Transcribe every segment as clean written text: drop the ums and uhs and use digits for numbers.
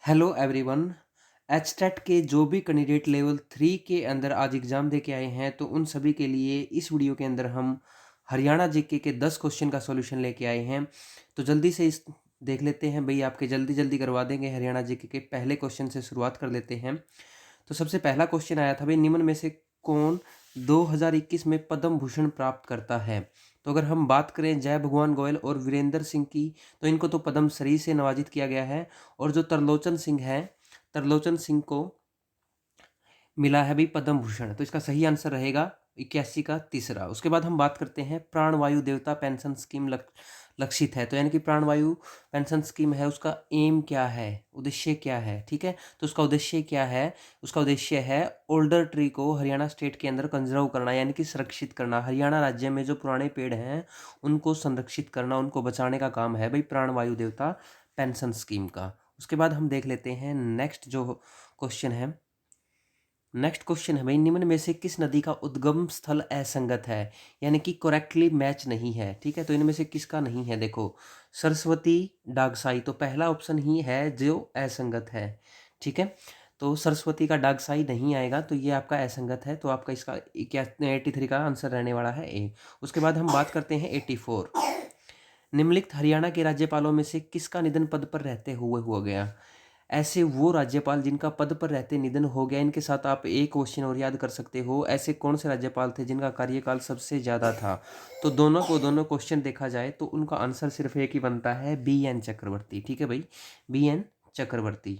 Hello everyone. HTET के जो भी कैंडिडेट लेवल 3 के अंदर आज एग्ज़ाम दे के आए हैं तो उन सभी के लिए इस वीडियो के अंदर हम हरियाणा जीके के 10 क्वेश्चन का सॉल्यूशन लेके आए हैं। तो जल्दी से इस देख लेते हैं भाई, आपके जल्दी जल्दी करवा देंगे। हरियाणा जीके के पहले क्वेश्चन से शुरुआत कर लेते हैं। तो सबसे पहला क्वेश्चन आया था भाई, निम्न में से कौन 2021 में पद्म भूषण प्राप्त करता है? तो अगर हम बात करें जय भगवान गोयल और वीरेंद्र सिंह की, तो इनको तो पद्म श्री से नवाजित किया गया है। और जो तरलोचन सिंह है, तरलोचन सिंह को मिला है भी पद्म भूषण। तो इसका सही आंसर रहेगा 81 का तीसरा। उसके बाद हम बात करते हैं प्राणवायु देवता पेंशन स्कीम लक्षित है। तो यानी कि प्राणवायु पेंशन स्कीम है, उसका एम क्या है, उद्देश्य क्या है? ठीक है, तो उसका उद्देश्य क्या है? उसका उद्देश्य है ओल्डर ट्री को हरियाणा स्टेट के अंदर कंजर्व करना, यानी कि संरक्षित करना। हरियाणा राज्य में जो पुराने पेड़ हैं उनको संरक्षित करना, उनको बचाने का काम है भाई प्राणवायु देवता पेंशन स्कीम का। उसके बाद हम देख लेते हैं नेक्स्ट जो क्वेश्चन है। नेक्स्ट क्वेश्चन है भाई, निम्न में से किस नदी का उद्गम स्थल असंगत है, यानी कि करेक्टली मैच नहीं है? ठीक है, तो इनमें से किसका नहीं है? देखो, सरस्वती, डागसाई, तो पहला ऑप्शन ही है जो असंगत है। ठीक है, तो सरस्वती का डागसाई नहीं आएगा, तो ये आपका असंगत है। तो आपका इसका क्या 83 का आंसर रहने वाला है ए। उसके बाद हम बात करते हैं 84। निम्नलिखित हरियाणा के राज्यपालों में से किसका निधन पद पर रहते हुए हुआ गया? ऐसे वो राज्यपाल जिनका पद पर रहते निधन हो गया, इनके साथ आप एक क्वेश्चन और याद कर सकते हो। ऐसे कौन से राज्यपाल थे जिनका कार्यकाल सबसे ज़्यादा था? तो दोनों क्वेश्चन देखा जाए तो उनका आंसर सिर्फ एक ही बनता है, BN चक्रवर्ती। ठीक है भाई, BN चक्रवर्ती।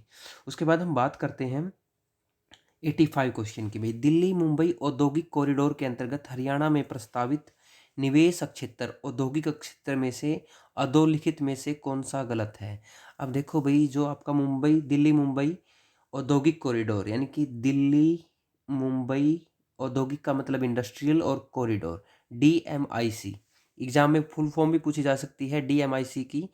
उसके बाद हम बात करते हैं 85 क्वेश्चन की। भाई, दिल्ली मुंबई औद्योगिक कॉरिडोर के अंतर्गत हरियाणा में प्रस्तावित निवेश क्षेत्र औद्योगिक क्षेत्र में से अधोलिखित में से कौन सा गलत है? अब देखो भाई, जो आपका मुंबई दिल्ली मुंबई औद्योगिक कॉरिडोर, यानी कि दिल्ली मुंबई औद्योगिक का मतलब इंडस्ट्रियल और कॉरिडोर, DMIC। एग्जाम में फुल फॉर्म भी पूछी जा सकती है DMIC की।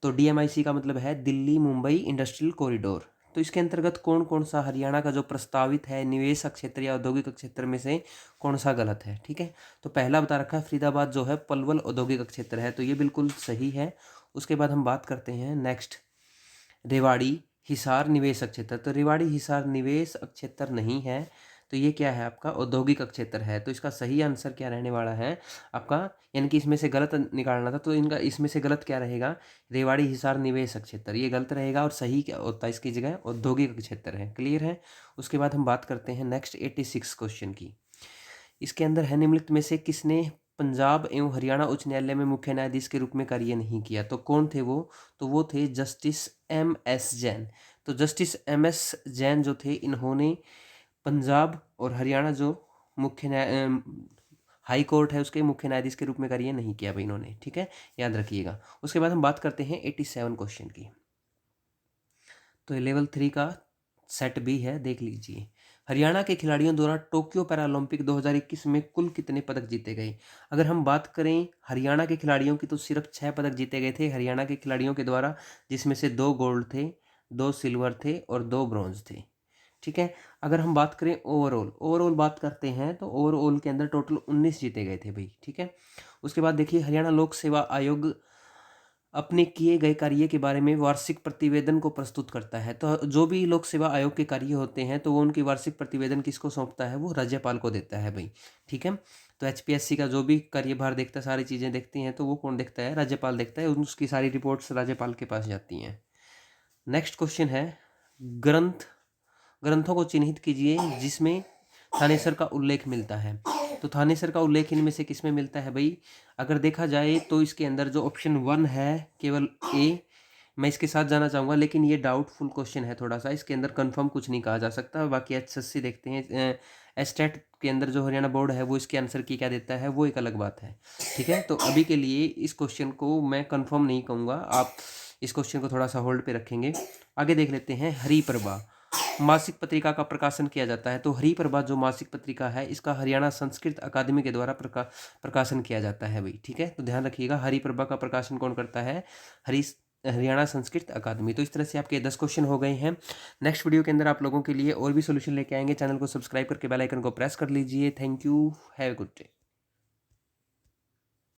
तो DMIC का मतलब है दिल्ली मुंबई इंडस्ट्रियल कॉरिडोर। तो इसके अंतर्गत कौन कौन सा हरियाणा का जो प्रस्तावित है निवेश क्षेत्र या औद्योगिक क्षेत्र में से कौन सा गलत है? ठीक है, तो पहला बता रखा है फरीदाबाद जो है पलवल औद्योगिक क्षेत्र है, तो ये बिल्कुल सही है। उसके बाद हम बात करते हैं नेक्स्ट, रेवाड़ी हिसार निवेश क्षेत्र। तो रेवाड़ी हिसार निवेश क्षेत्र नहीं है, तो ये क्या है? आपका औद्योगिक क्षेत्र है। तो इसका सही आंसर क्या रहने वाला है आपका, यानी कि इसमें से गलत निकालना था, तो इनका इसमें से गलत क्या रहेगा? रेवाड़ी हिसार निवेश क्षेत्र, ये गलत रहेगा। और सही क्या होता है इसकी जगह? औद्योगिक क्षेत्र है। क्लियर है? उसके बाद हम बात करते हैं नेक्स्ट 86 क्वेश्चन की। इसके अंदर है, निम्नलिखित में से किसने पंजाब एवं हरियाणा उच्च न्यायालय में मुख्य न्यायाधीश के रूप में कार्य नहीं किया? तो कौन थे वो? तो वो थे जस्टिस MS जैन। तो जस्टिस MS जैन जो थे, इन्होंने पंजाब और हरियाणा जो मुख्य न्याय हाई कोर्ट है उसके मुख्य न्यायाधीश के रूप में कार्य नहीं किया भाई इन्होंने। ठीक है, याद रखिएगा। उसके बाद हम बात करते हैं 87 क्वेश्चन की। तो लेवल 3 का सेट भी है, देख लीजिए। हरियाणा के खिलाड़ियों द्वारा टोक्यो पैरालंपिक 2021 में कुल कितने पदक जीते गए? अगर हम बात करें हरियाणा के खिलाड़ियों की, तो सिर्फ 6 पदक जीते गए थे हरियाणा के खिलाड़ियों के द्वारा, जिसमें से 2 गोल्ड थे, 2 सिल्वर थे और 2 ब्रॉन्ज थे। ठीक है, अगर हम बात करें ओवरऑल बात करते हैं, तो ओवरऑल के अंदर टोटल 19 जीते गए थे भाई। ठीक है, उसके बाद देखिए, हरियाणा लोक सेवा आयोग अपने किए गए कार्य के बारे में वार्षिक प्रतिवेदन को प्रस्तुत करता है। तो जो भी लोक सेवा आयोग के कार्य होते हैं, तो वो उनकी वार्षिक प्रतिवेदन किसको सौंपता है? वो राज्यपाल को देता है भाई। ठीक है, तो HPSC का जो भी कार्यभार देखता है, सारी चीज़ें देखती हैं, तो वो कौन देखता है? राज्यपाल देखता है। उसकी सारी रिपोर्ट्स राज्यपाल के पास जाती हैं। नेक्स्ट क्वेश्चन है, ग्रंथों को चिन्हित कीजिए जिसमें थानेसर का उल्लेख मिलता है। तो थानेसर का उल्लेख इनमें से किस में मिलता है भाई? अगर देखा जाए तो इसके अंदर जो ऑप्शन 1 है, केवल ए, मैं इसके साथ जाना चाहूँगा, लेकिन ये डाउटफुल क्वेश्चन है थोड़ा सा, इसके अंदर कंफर्म कुछ नहीं कहा जा सकता। बाकी HSC देखते हैं, एस्टेट के अंदर जो हरियाणा बोर्ड है वो इसके आंसर की क्या देता है, वो एक अलग बात है। ठीक है, तो अभी के लिए इस क्वेश्चन को मैं कंफर्म नहीं कहूँगा, आप इस क्वेश्चन को थोड़ा सा होल्ड पे रखेंगे। आगे देख लेते हैं, हरिप्रभा मासिक पत्रिका का प्रकाशन किया जाता है। तो हरिप्रभा जो मासिक पत्रिका है, इसका हरियाणा संस्कृत अकादमी के द्वारा प्रकाशन किया जाता है भाई। ठीक है, तो ध्यान रखिएगा, हरिप्रभा का प्रकाशन कौन करता है? हरियाणा संस्कृत अकादमी। तो इस तरह से आपके 10 क्वेश्चन हो गए हैं। नेक्स्ट वीडियो के अंदर आप लोगों के लिए और भी सोल्यूशन लेके आएंगे। चैनल को सब्सक्राइब करके बेल आइकन को प्रेस कर लीजिए। Thank you, have a good day.